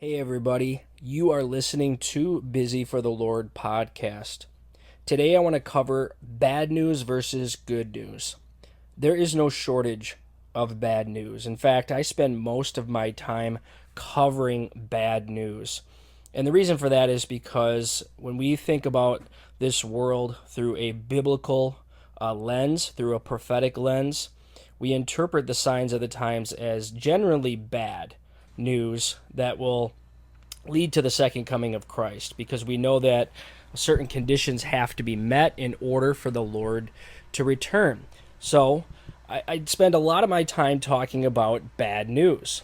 Hey, everybody. You are listening to Busy for the Lord podcast. Today, I want to cover bad news versus good news. There is no shortage of bad news. In fact, I spend most of my time covering bad news. And the reason for that is because when we think about this world through a biblical lens, through a prophetic lens, we interpret the signs of the times as generally bad news that will lead to the second coming of Christ, because we know that certain conditions have to be met in order for the Lord to return. So I spend a lot of my time talking about bad news.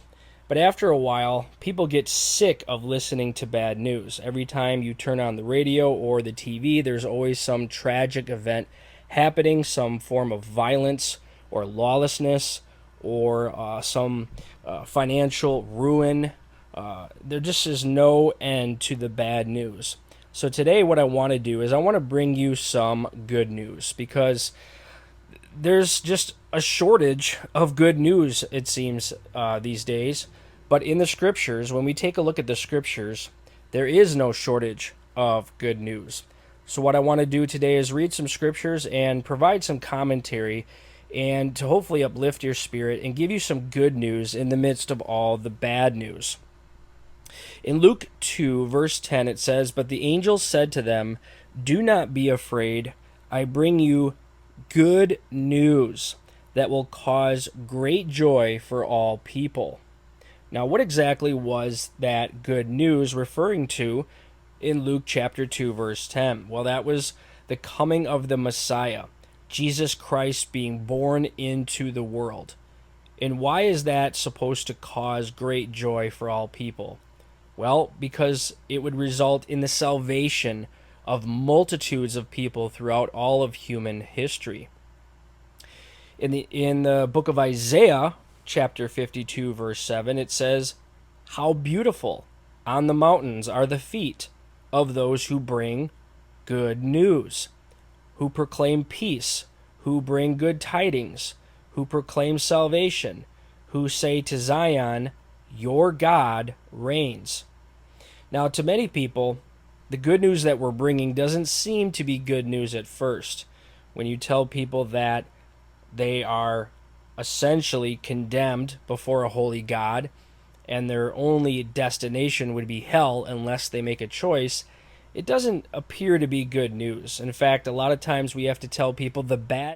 But after a while, people get sick of listening to bad news. Every time you turn on the radio or the TV, there's always some tragic event happening, some form of violence or lawlessness or some financial ruin. There just is no end to the bad news. So today what I want to do is I want to bring you some good news, because there's just a shortage of good news, it seems, these days. But in the scriptures, when we take a look at the scriptures, there is no shortage of good news. So what I want to do today is read some scriptures and provide some commentary, and to hopefully uplift your spirit and give you some good news in the midst of all the bad news. In Luke 2, verse 10, it says, "But the angel said to them, 'Do not be afraid. I bring you good news that will cause great joy for all people.'" Now, what exactly was that good news referring to in Luke chapter 2, verse 10? Well, that was the coming of the Messiah, Jesus Christ being born into the world. And why is that supposed to cause great joy for all people? Well, because it would result in the salvation of multitudes of people throughout all of human history. In the book of Isaiah, chapter 52, verse 7, it says, "How beautiful on the mountains are the feet of those who bring good news, who proclaim peace, who bring good tidings, who proclaim salvation, who say to Zion, 'Your God reigns.'" Now, to many people, the good news that we're bringing doesn't seem to be good news at first. When you tell people that they are essentially condemned before a holy God and their only destination would be hell unless they make a choice, it doesn't appear to be good news. In fact, a lot of times we have to tell people the bad